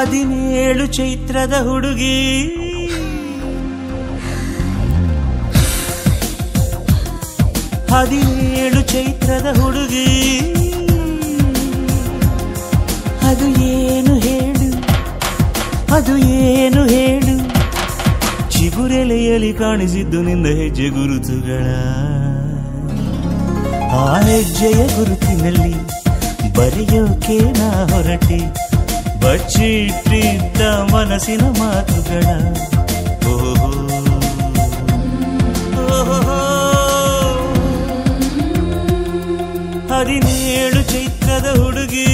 17 ಚೈತ್ರದ ಹುಡುಗಿ 17 ಚೈತ್ರದ ಹುಡುಗಿ ಅದು ಏನು ಹೇಳು ಅದು ಏನು ಹೇಳು ಚಿಗುರೆಲೆಯಲ್ಲಿ ಕಾಣಿಸಿದ್ದು ನಿನ್ನ ಹೆಜ್ಜೆ ಗುರುತುಗಳ ಆ ಹೆಜ್ಜೆಯ ಗುರುತಿನಲ್ಲಿ ಬರೆಯೋಕೆ ನಾ ಹೊರಟೆ ಬಚ್ಚಿಟ್ಟಿದ್ದ ಮನಸ್ಸಿನ ಮಾತುಗಳ ಓಹೋ 17 ಚೈತ್ರದ ಹುಡುಗಿ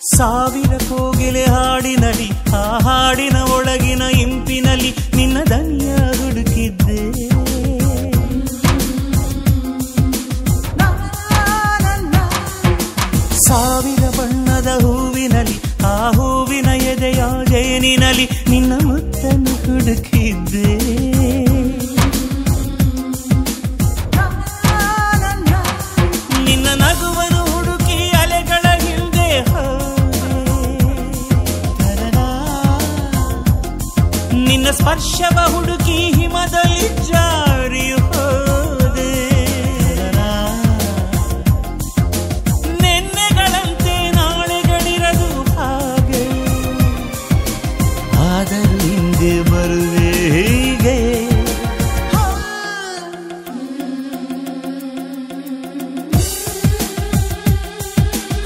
ಸಾವಿರ ಕೋಗಿಲೆ ಹಾಡಿನಲಿ ಆ ಹಾಡಿನ ಒಳಗಿನ ಇಂಪಿನಲ್ಲಿ ನಿನ್ನ ದನಿಯ ಹುಡುಕಿದ್ದೆ ಸಾವಿರ ಬಣ್ಣದ ಹೂವಿನಲ್ಲಿ ಆ ಹೂವಿನ ಎದೆಯ ಜೇನಿನಲ್ಲಿ ನಿನ್ನ ಮುತ್ತನ್ನು ಹುಡುಕಿದ್ದೆ ನಿನ್ನ ನಗುವನು ಹುಡುಕಿ ಅಲೆಗಳ ಹಿಂದೆ ನಿನ್ನ ಸ್ಪರ್ಶವ ಹುಡುಕಿ ಹಿಮದಲ್ಲಿ ಜಾರಿ ಹೋದೆ ನೆನ್ನೆಗಳಂತೆ ನಾಳೆಗಳಿರದು ಹಾಗೆ ಆದರೂ ಹಿಂದೆ ಬರುವೆ ಹೀಗೆ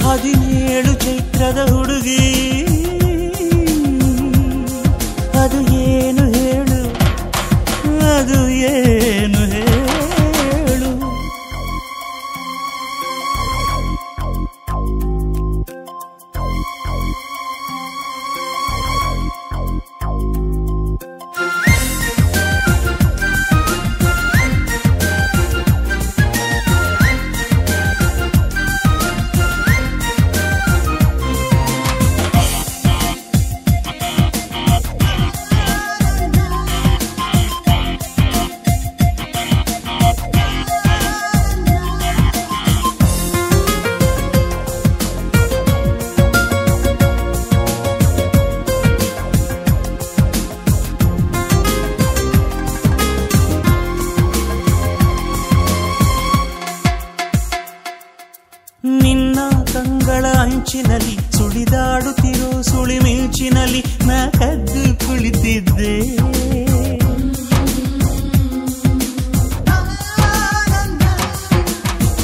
17 ಚೈತ್ರದ ಹುಡುಗಿ ಅದು ಏನು ಹೇಳು ಅದು ಏನು ಹೇಳು ನಿನ್ನ ಕಂಗಳ ಅಂಚಿನಲ್ಲಿ ಸುಳಿದಾಡುತ್ತಿರೋ ಸುಳಿ ಮಿಂಚಿನಲ್ಲಿ ನಾ ಕದ್ದು ಕುಳಿತಿದ್ದೆ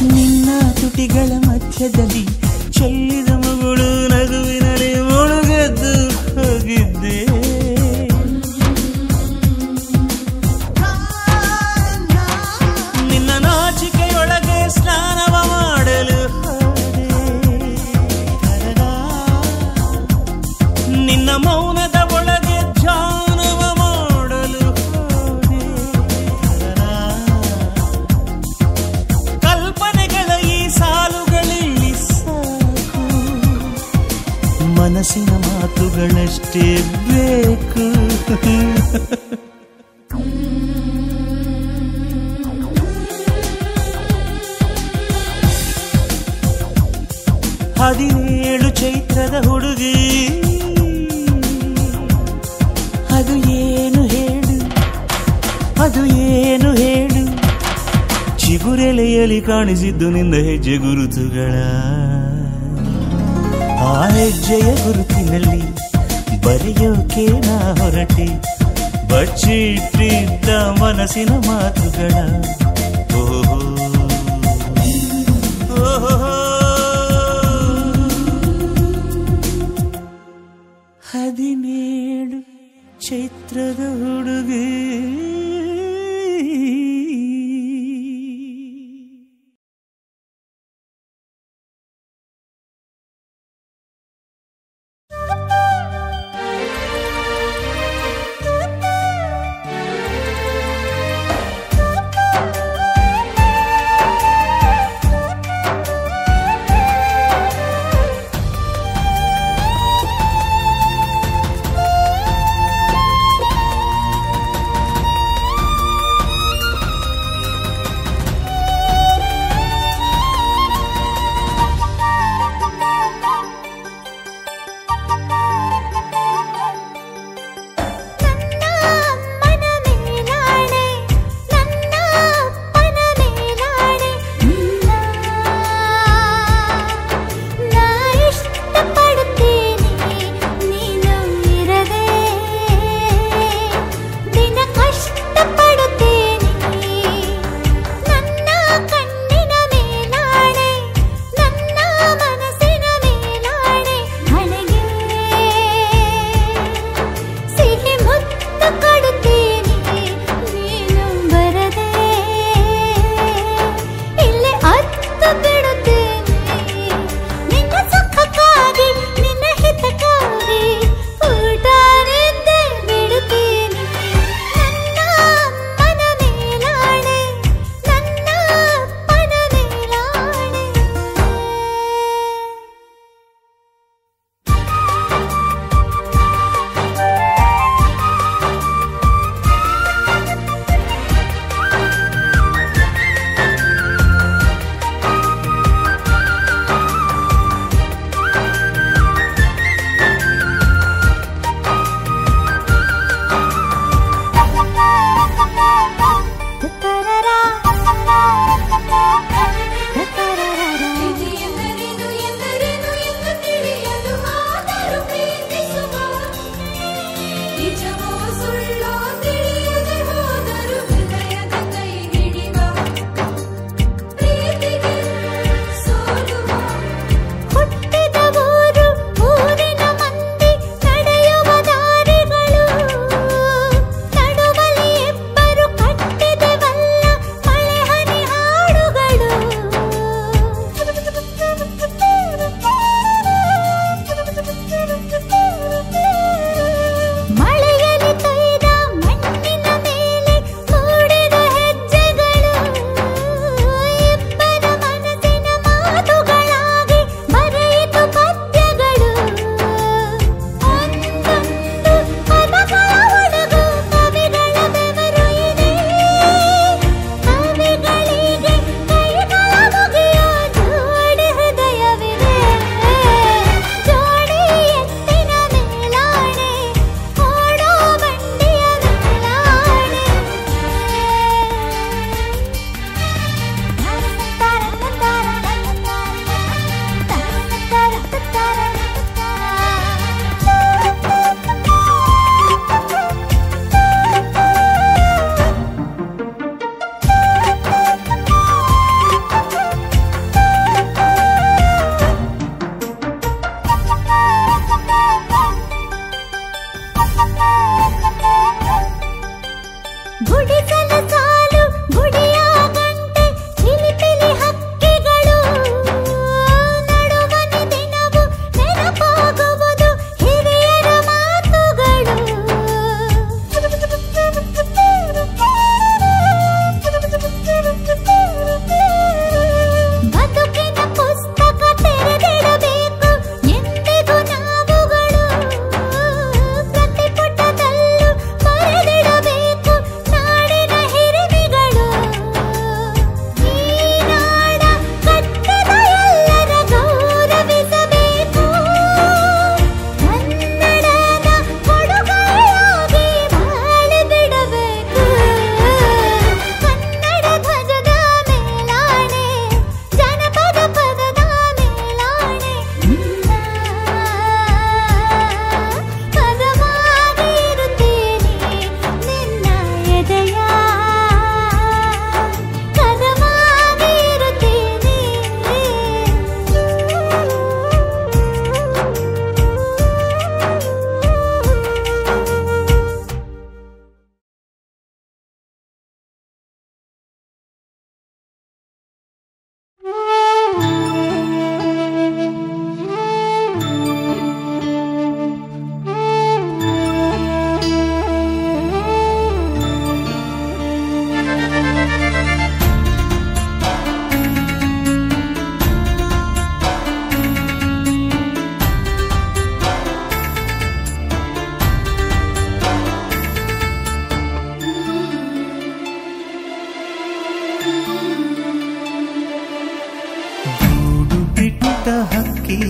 ನಿನ್ನ ತುಟಿಗಳ ಮಧ್ಯದಲ್ಲಿ ಚೆಲ್ಲಿದ ಮಗಳು ನಗುವಿನಲ್ಲಿ ಮುಳುಗೆದ್ದು ಹೋಗಿದ್ದೆ ನಿನ್ನ ನಾಚಿಕೆಯೊಳಗೆ ಸ್ನಾನವ ಮಾಡಲು ನಿನ್ನ ಮೌನದ ಒಳಗೆ ಧ್ಯಾನವ ಮಾಡಲು ಕಲ್ಪನೆಗಳ ಈ ಸಾಲುಗಳಲ್ಲಿ ಸಾಕು ಮನಸ್ಸಿನ ಮಾತುಗಳಷ್ಟೇ ಬೇಕು 17 ಚೈತ್ರದ ಹುಡುಗಿ ಅದು ಏನು ಹೇಳು ಅದು ಏನು ಹೇಳು ಚಿಗುರೆಲೆಯಲ್ಲಿ ಕಾಣಿಸಿದ್ದು ನಿನ್ನ ಹೆಜ್ಜೆ ಗುರುತುಗಳ ಆ ಹೆಜ್ಜೆಯ ಗುರುತಿನಲ್ಲಿ ಬರೆಯೋಕೆ ನಾ ಹೊರಟೆ ಬಚ್ಚಿಟ್ಟಿದ್ದ ಮನಸ್ಸಿನ ಮಾತುಗಳ ಓಹೋ ಓಹೋ 17 ಚೈತ್ರದ ಹುಡುಗಿ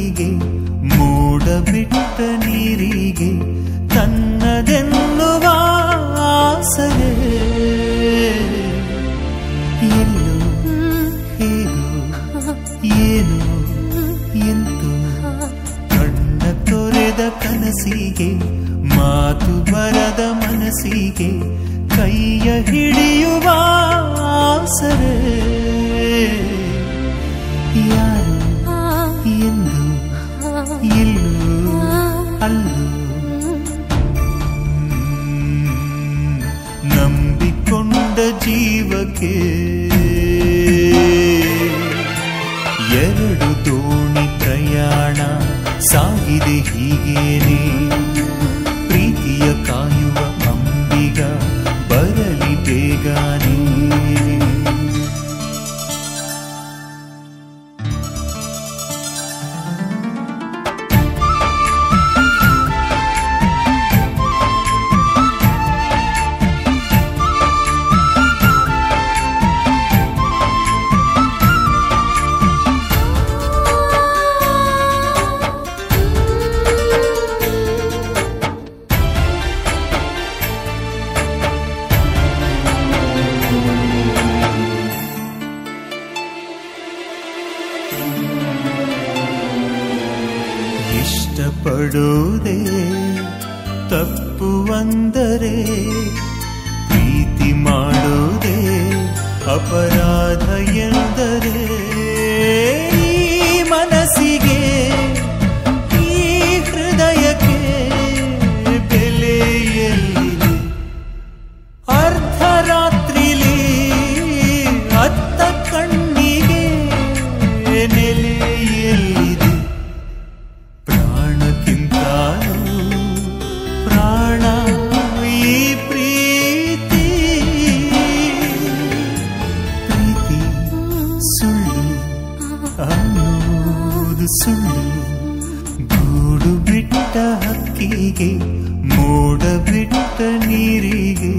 ಹಕ್ಕಿಗೆ ಮೋಡ ಬಿಟ್ಟ ನೀರಿಗೆ ತನ್ನದೆನ್ನುವ ಆಸರೆ ಎಲ್ಲೋ ಹೇಗೋ ಏನು ಎಂತೋ ಕಣ್ಣ ತೊರೆದ ಕನಸಿಗೆ ಮಾತು ಬರದ ಮನಸ್ಸಿಗೆ ಕೈಯ ಹಿಡಿಯುವ ಆಸರೆ ಯಾರು ಎಂದು ಎಲ್ಲೋ ಅಲ್ಲೋ ನಂಬಿಕೊಂಡ ಜೀವಕ್ಕೆ ಎರಡು ದೋಣಿ ಪ್ರಯಾಣ ಸಾಗಿದೆ ಹೀಗೇನೆ ಪ್ರೀತಿಯ ಕಾಯುವ ಅಂಬಿಗ ಬರಲಿ ಬೇಗನೆ ಇಷ್ಟಪಡೋದೇ ತಪ್ಪು ಅಂದರೆ ಪ್ರೀತಿ ಮಾಡೋದೇ ಅಪರಾಧ ಎಂದರೆ ಈ ಮನಸ್ಸಿಗೆ ಈ ಹೃದಯಕ್ಕೆ ಬೆಲೆ ಎಲ್ಲಿದೆ ಅರ್ಧರಾತ್ರಿಲಿ ಅತ್ತ ಕಣ್ಣಿಗೆ ನೆಲೆ ಎಲ್ಲಿದೆ ಪ್ರಾಣ ಈ ಪ್ರೀತಿ ಪ್ರೀತಿ ಸುಳ್ಳು ಅನ್ನೋದು ಸುಳ್ಳು ಗೂಡು ಬಿಟ್ಟ ಹಕ್ಕಿಗೆ ಮೋಡ ಬಿಟ್ಟ ನೀರಿಗೆ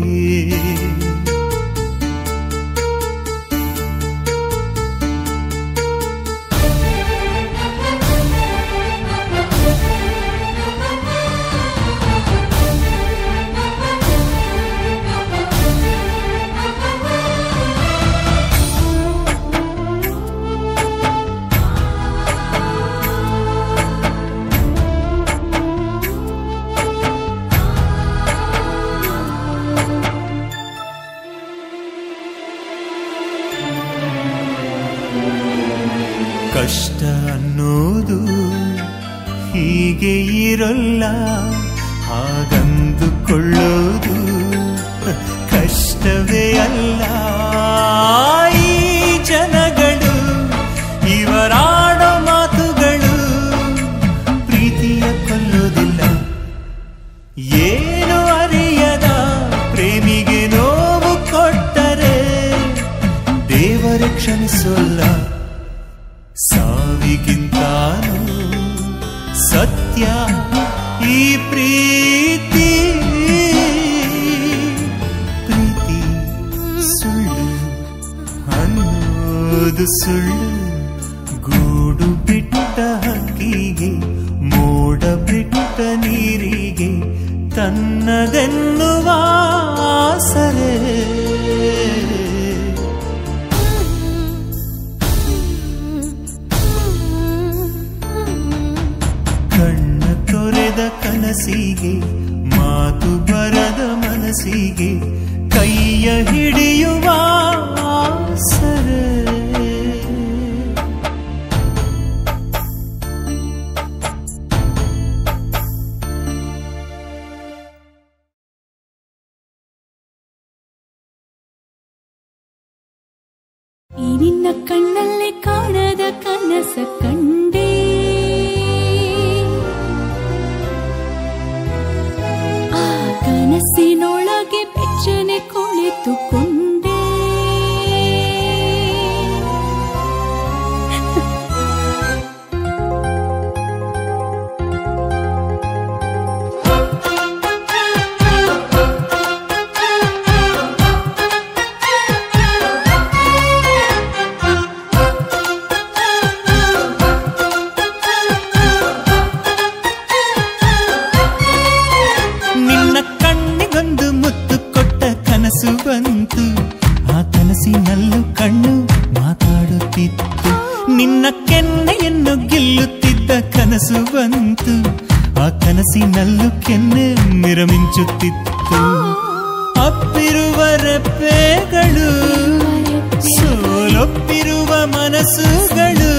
ಕಷ್ಟ ಅನ್ನೋದು ಹೀಗೆ ಇರಲ್ಲ ಹಾಗಂದುಕೊಳ್ಳೋದು ಕಷ್ಟವೇ ಅಲ್ಲ ಈ ಜನಗಳು ಇವರಾಡೋ ಮಾತುಗಳು ಪ್ರೀತಿಯ ಕೊಲ್ಲೋದಿಲ್ಲ ಏನು ಅರಿಯದ ಪ್ರೇಮಿಗೆ ನೋವು ಕೊಟ್ಟರೆ ದೇವರೇ ಕ್ಷಮಿಸೋಲ್ಲ ಸಾವಿಗಿಂತಾನು ಸತ್ಯ ಈ ಪ್ರೀತಿ ಪ್ರೀತಿ ಸುಳ್ಳು ಅನ್ನೋದು ಸುಳ್ಳು ಗೂಡು ಬಿಟ್ಟ ಹಕ್ಕಿಗೆ ಮೋಡ ಬಿಟ್ಟ ನೀರಿಗೆ ತನ್ನದೆನ್ನುವ ಆಸರೆ ಕಣ್ಣ ತೊರೆದ ಕನಸಿಗೆ ಮಾತು ಬರದ ಮನಸ್ಸಿಗೆ ಕೈಯ ಹಿಡಿಯುವ ಆಸರೆ ನಿನ್ನ ಕಣ್ಣಲ್ಲೇ ಕಾಣದ ಕನಸ ಕಂಡೆ ಆ ಕನಸಿನೊಳಗೆ ಬೆಚ್ಚನೆ ಕುಳಿತುಕೊಂಡೆ ಕನಸು ಬಂತು, ಆ ಕನಸಿನಲ್ಲೂ ಕೆನ್ನೆ ಮಿರಮಿಂಚುತ್ತಿತ್ತು. ಅಪ್ಪಿರುವ ರೆಪ್ಪೆಗಳು, ಸೋಲೊಪ್ಪಿರುವ ಮನಸ್ಸುಗಳು,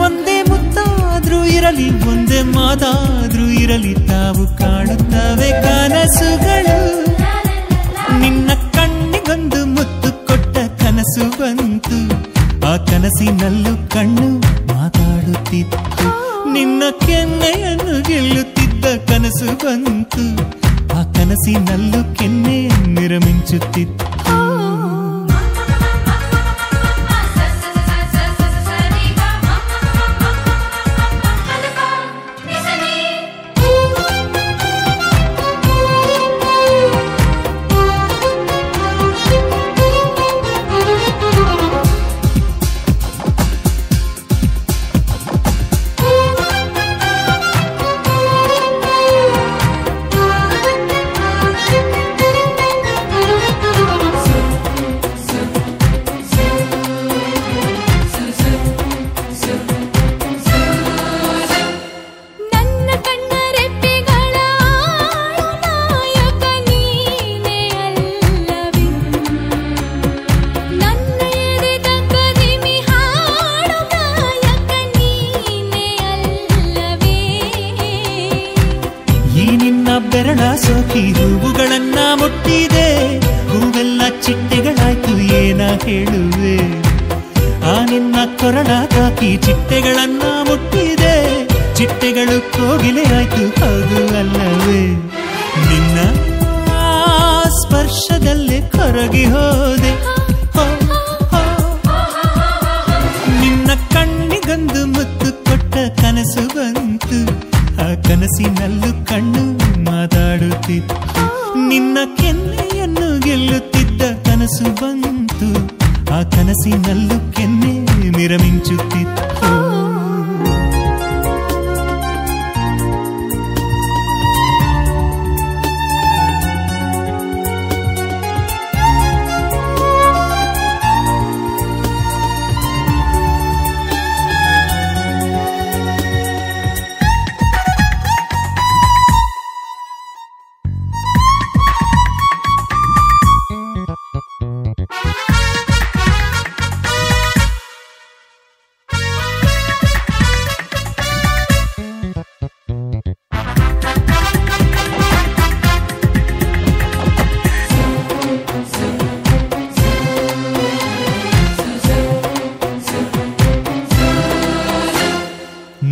ಒಂದೇ ಮುತ್ತಾದ್ರೂ ಇರಲಿ, ಒಂದೇ ಮಾತಾದ್ರೂ ಇರಲಿ, ತಾವು ಕಾಣುತ್ತವೆ ಕನಸುಗಳು. ನಿನ್ನ ಕಣ್ಣಿಗೊಂದು ಮುತ್ತು ಕೊಟ್ಟ ಕನಸು ಬಂತು, ಆ ಕನಸಿನಲ್ಲೂ ಕಣ್ಣು ಮಾತಾಡುತ್ತಿತ್ತು. ನಿನ್ನ ಕೆನ್ನೆಯನ್ನು ಗೆಲ್ಲುತ್ತಿದ್ದ ಕನಸು ಬಂತು, ಆ ಕನಸಿನಲ್ಲೂ ಕೆನ್ನೆ ಮಿರಮಿಂಚುತ್ತಿತ್ತು. ಬೆರಳ ಸೋಕಿ ಹೂವುಗಳನ್ನ ಮುಟ್ಟಿದೆ, ಹೂವೆಲ್ಲ ಚಿಟ್ಟೆಗಳಾಯ್ತು ಏನ ಹೇಳುವೆ. ಆ ನಿನ್ನ ಕೊರಳ ತಾಕಿ ಚಿಟ್ಟೆಗಳನ್ನ ಮುಟ್ಟಿದೆ, ಚಿಟ್ಟೆಗಳು ಕೋಗಿಲೆ ಆಯ್ತು ಹೌದು ಅಲ್ಲವೇ. ನಿನ್ನ ಸ್ಪರ್ಶದಲ್ಲೇ ಕರಗಿ ಹೋದೆ, ನಿನ್ನ ಕಣ್ಣಿಗೊಂದು ಮುತ್ತು ಕೊಟ್ಟ ಕನಸು ಬಂತು, ಆ ಕನಸಿನಲ್ಲೂ ಕಣ್ಣು ಮಾತಾಡುತ್ತಿತ್ತು. ನಿನ್ನ ಕೆನ್ನೆಯನ್ನು ಗೆಲ್ಲುತ್ತಿದ್ದ ಕನಸು ಬಂತು, ಆ ಕನಸಿನಲ್ಲೂ ಕೆನ್ನೆ ಮಿರಮಿಂಚುತ್ತಿತ್ತು.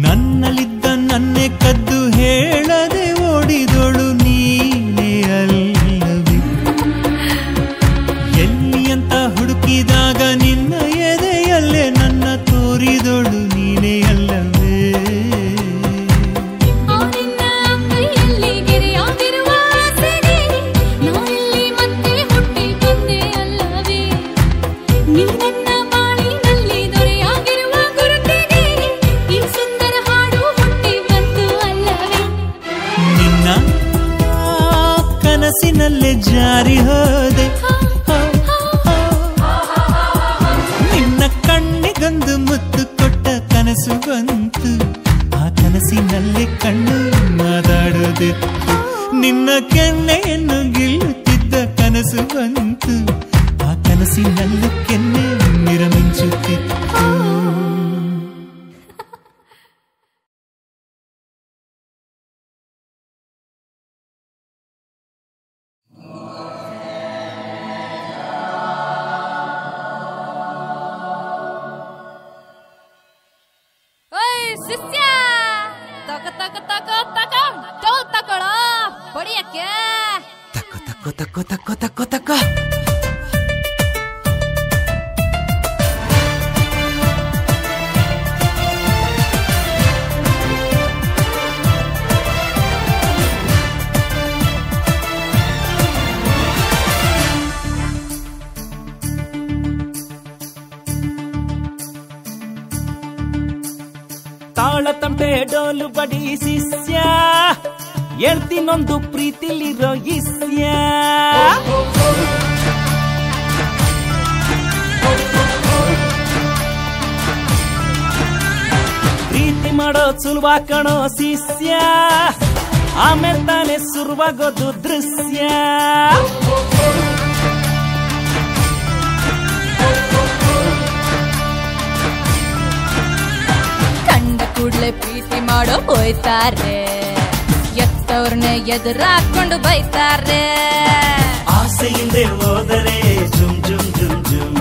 ನನ್ನಲ್ಲಿದ್ದ ನನ್ನೆ ಕದ್ದು ಹೇಳದೆ ಓಡಿದೋಳು ನೀನೇ ಅಲ್ಲವೇ. ಎಲ್ಲಿ ಅಂತ ಹುಡುಕಿದಾಗ ನಿನ್ನ ಎದೆಯಲ್ಲೇ ನನ್ನ ತೋರಿದೋಳು ನೀನೇ ಅಲ್ಲವೇ. ಕನಸಿನಲ್ಲೇ ಜಾರಿ ಹೋದೆ, ನಿನ್ನ ಕಣ್ಣಿಗೊಂದು ಮುತ್ತು ಕೊಟ್ಟ ಕನಸು ಬಂತು, ಆ ಕನಸಿನಲ್ಲೇ ಕಣ್ಣು ಮಾತಾಡೋದಿತ್ತು. ನಿನ್ನ ಕೆನ್ನೆಯನ್ನು ಗೆಲ್ಲುತ್ತಿದ್ದ ಕನಸು ಬಂತು, ಆ ಕನಸಿನಲ್ಲೂ ಕೆನ್ನೆ ಮಿರಮಿಂಚುತ್ತಿತ್ತು. ಶಿಷ್ಯ ತಕ ತಕ ತಕ ತಕ ಡೋಲ್ ತಕೊಳ ಹೊಡಿಯಕ್ಕೆ. ತಕ್ಕೋ ತಕ್ಕೋ ತಕ್ಕೋ ತಕ್ಕೋ ತಕ್ಕೋ ತಕ್ಕೋ. ತಾಳ ತಂಪೆ ಡೋಲು ಬಡಿ ಶಿಷ್ಯ, ಹೇಳ್ತೀನೊಂದು ಪ್ರೀತಿಲಿರೋ ಇಸ್ಯ. ಪ್ರೀತಿ ಮಾಡೋದ್ ಸುಲಭ ಕಣೋ ಶಿಷ್ಯ, ಆಮೇಲೆ ತಾನೇ ಶುರುವಾಗೋದು ದೃಶ್ಯ. ಕಂಡ ಕೂಡ್ಲೆ ಪ್ರೀತಿ ಮಾಡೋ ಹೋಯ್ತಾರೆ, ಎತ್ತವ್ರನ್ನೇ ಎದುರಾಕೊಂಡು ಬೈತಾರೆ. ಆಸೆಯಿಂದೆ ಹೋದರೆ ಜುಮ್ ಜುಮ್ ಜುಮ್ ಜುಮ್,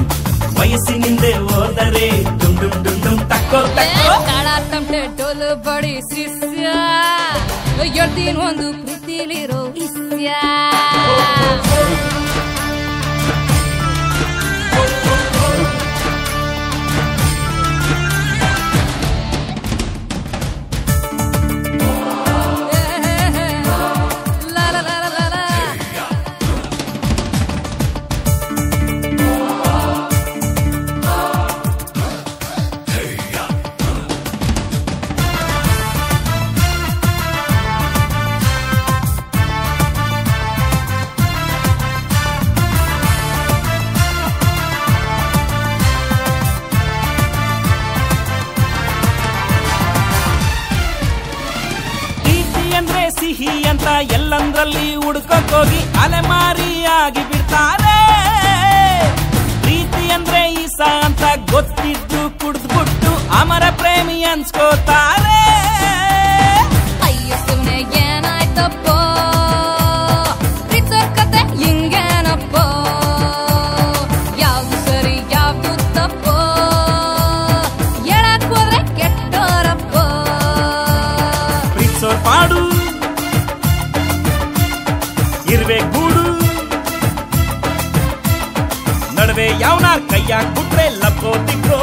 ವಯಸ್ಸಿನಿಂದೆ ಹೋದರೆ ಡುಮ್ ಡುಮ್ ಡುಮ್ ಡುಮ್. ತಕ್ಕೋ ತಕ್ಕೋ ಕಾಳ ತಮಟೆ ಡೋಲು ಬಡಿ ಶಿಷ್ಯ, ಹೇಳ್ತೀನಿ ಒಂದು ಪ್ರೀತಿಲಿರೋ ಇಸ್ಯ. ಸಿಹಿ ಅಂತ ಎಲ್ಲಂದ್ರಲ್ಲಿ ಹುಡ್ಕೋಕೋಗಿ ಅಲೆಮಾರಿಯಾಗಿ ಬಿಡ್ತಾರೆ. ಪ್ರೀತಿ ಅಂದ್ರೆ ಈಸ ಅಂತ ಗೊತ್ತಿದ್ದು ಕುಡ್ದ್ಬಿಟ್ಟು ಅಮರ ಪ್ರೇಮಿ ಅನ್ಸ್ಕೋತಾರೆ. ಅಯ್ಯೋ ಸುಮ್ನೆ ಏನಾಯ್ತಪ್ಪೋ, ಪ್ರೀತಿ ಕತೆ ಹಿಂಗೇನಪ್ಪೋ, ಯಾವ್ದು ಸರಿ ಯಾವ್ದು ತಪ್ಪೋ, ಹೇಳಕ್ ಹೋದ್ರೆ ಕೆಟ್ಟೋರಪ್ಪೋ. ಪ್ರೀತಿಸೋರ್ ಪಾಡು ಇರ್ವೆ ಗೂಡು, ನಡುವೆ ಯಾವನ ಕೈಯಾಗ್ಬಿಟ್ರೆ ಲಬ್ಬೋ ತಿಕ್ಕೋ.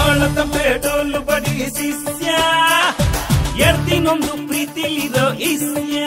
ಆಳ ತಪ್ಪೆ ಡೋಲು ಬಡಿ ಶಿಷ್ಯ, ಎಡ್ತೀನೊಂದು ಪ್ರೀತಿಲಿರೋ ಇಸ್ಯ.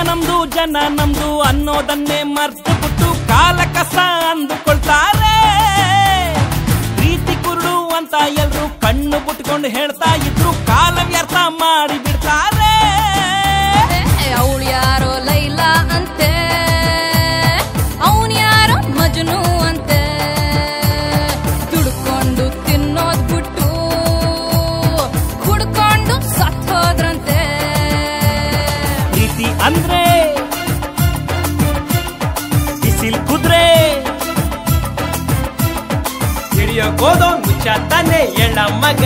ನಮ್ದು ಜನ ನಮ್ದು ಅನ್ನೋದನ್ನೇ ಮರ್ತು ಬಿಟ್ಟು ಕಾಲ ಕಸ ಅಂದುಕೊಳ್ತಾರೆ. ಪ್ರೀತಿ ಕುರುಡು ಅಂತ ಎಲ್ರು ಕಣ್ಣು ಬಿಟ್ಕೊಂಡು ಹೇಳ್ತಾ ಇದ್ರು, ಕಾಲ ವ್ಯರ್ಥ ಮಾಡಿ ಬಿಡ್ತಾರೆ. ಅವಳು ಯಾರೋ ಲೈಲಾ ಅಂತೆ, ಅವನು ಯಾರೋ ಮಜ್ನು ಅಂತೆ, ದುಡ್ಕೊಂಡು ತಿನ್ನೋದ್ ಬಿಟ್ಟು ಕುಡ್ಕೊಂಡು ಸತ್ತೋದ್ರಂತೆ. ಪ್ರೀತಿ ಅಂದ್ರೆ ಬಿಸಿಲ್ ಕುದ್ರೆ, ಹಿಡಿಯೋಕೋದೋ ಮುಚ್ಚ ತಾನೆ ಎಳ್ಳ ಮಗ.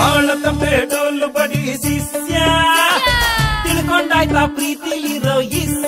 ಅವಳ ತಪ್ಪೆ ಡೋಲು ಬಡಿ ಶಿಷ್ಯ, ತಿಳ್ಕೊಂಡಾಯ್ತಾ ಪ್ರೀತಿಲಿರೋ ಇಸ್ಯ.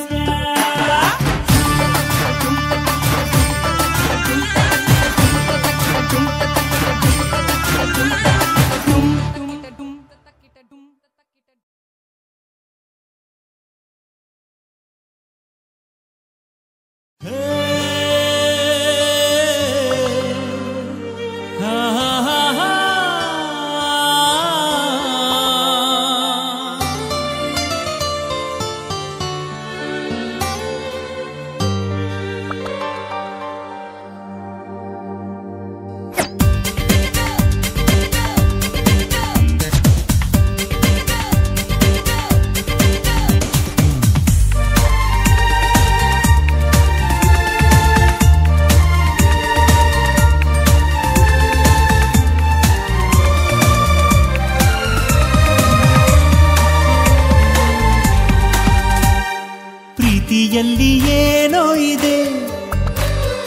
ಪ್ರೀತಿಯಲ್ಲಿ ಏನೋ ಇದೆ,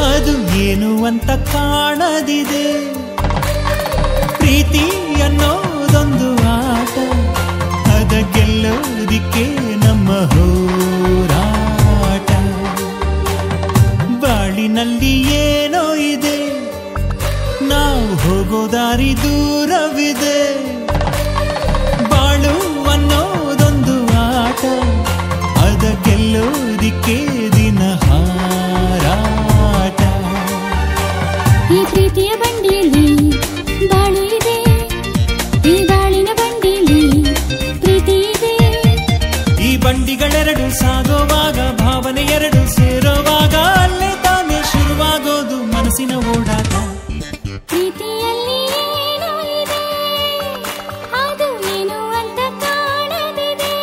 ಅದು ಏನು ಅಂತ ಕಾಣದಿದೆ. ಪ್ರೀತಿ ಅನ್ನೋದೊಂದು ಆಟ, ಅದ ಗೆಲ್ಲೋದಿಕ್ಕೆ ನಮ್ಮ ಹೋರಾಟ. ಬಾಳಿನಲ್ಲಿ ಏನೋ ಇದೆ, ನಾವು ದಾರಿ ದೂರವಿದೆ. ಬಾಳು ಅನ್ನೋದೊಂದು ಆಟ, ಅದ ಗೆಲ್ಲೋದಿಕ್ಕೆ ದಿನ ಹಾರಾಟ. ಈ ಪ್ರೀತಿಯ ಬಂಡಿಯಲ್ಲಿ ಬಾಳು ಇದೆ, ಈ ಬಾಳಿನ ಬಂಡಿಯಲ್ಲಿ ಪ್ರೀತಿ ಇದೆ. ಈ ಬಂಡಿಗಳೆರಡು ಸಾಗೋವಾಗ, ಭಾವನೆ ಎರಡು ಸೇರೋವಾಗ, ಅಲ್ಲೇ ತಾನೇ ಶುರುವಾಗೋದು ಮನಸ್ಸಿನ ಓಡಾಟ. ಪ್ರೀತಿಯಲ್ಲಿ ಏನೋ ಇದೆ, ಅದು ಏನು ಅಂತ ಕಾಣದಿದೆ.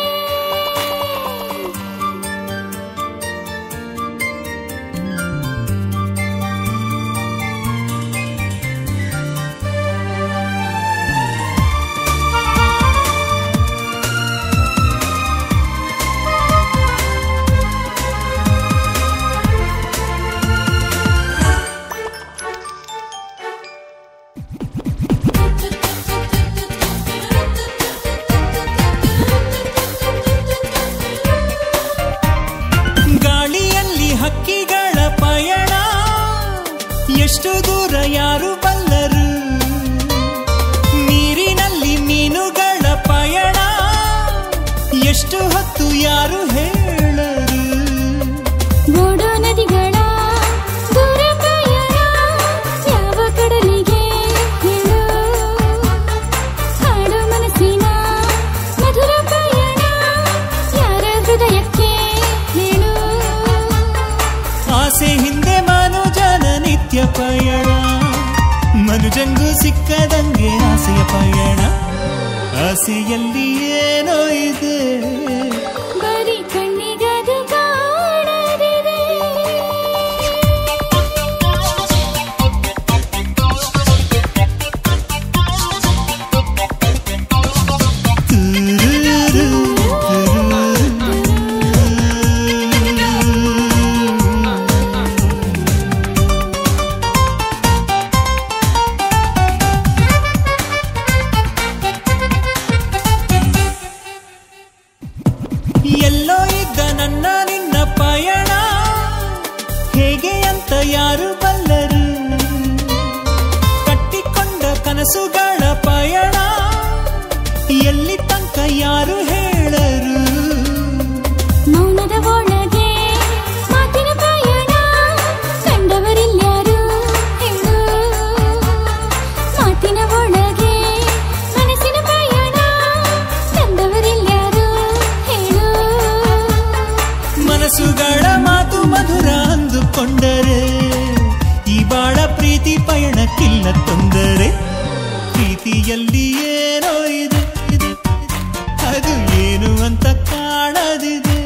ಗಾಳಿಯಲ್ಲಿ ಹಕ್ಕಿಗಳ ಪಯಣ, ಎಷ್ಟು ದೂರ ಯಾರು ಬಲ್ಲರು. ನೀರಿನಲ್ಲಿ ಮೀನುಗಳ ಪಯಣ, ಎಷ್ಟು ಹೊತ್ತು ಯಾರು ಹೇಳರು. ಓಡೋ ನದಿಗಳ ದೂರ ಪಯಣ, ಯಾವ ಕಡಲಿಗೆ ಹೇಳು. ಹಾಡೋ ಮನಸ್ಸಿನ ಮಧುರ ಪಯಣ, ಯಾರ ಹೃದಯಕ್ಕೆ ಹೇಳು. ಆಸೆ ಹಿಂದೆ ಮನುಜನ ನಿತ್ಯ ಪಯಣ, ಮನುಜಂಗೂ ಸಿಕ್ಕದಂಗೆ ಆಸೆಯ ಪಯಣ. ಆಸೆಯಲ್ಲಿ ಏನೋ ಇದೆ, ಬರೀ ಕಣ್ಣಿಗದು ಕಾಣದಿದೆ. ಎಲ್ಲೋ ಇದ್ದ ನನ್ನ ನಿನ್ನ ಪಯಣ, ಹೇಗೆ ಅಂತ ಯಾರು ಬಲ್ಲರು. ಕಟ್ಟಿಕೊಂಡ ಕನಸುಗಳ ಪಯಣ, ಎಲ್ಲಿ ತನಕ ಯಾರು ಹೇಳರು. ಮೌನದ ಒಳಗೆ ಮಾತಿನ ಪಯಣ, ಕಂಡವರಿಲ್ಯಾರು ಹೇಳು. ಮಾತಿನ ಒಳಗೆ ಮನಸ್ಸಿನ ಪಯಣ, ಕಂಡವರಿಲ್ಯಾರು ಹೇಳು. ಮನಸ್ಸುಗಳ ಮಾತು ಮಧುರ ಅಂದುಕೊಂಡರೆ, ಈ ಬಾಳ ಪ್ರೀತಿ ಪಯಣಕ್ಕಿಲ್ಲ ತೊಂದರೆ. ಪ್ರೀತಿಯಲ್ಲಿ ಏನೋ ಇದೆ, ಅದು ಏನು ಅಂತ ಕಾಣದಿದೆ.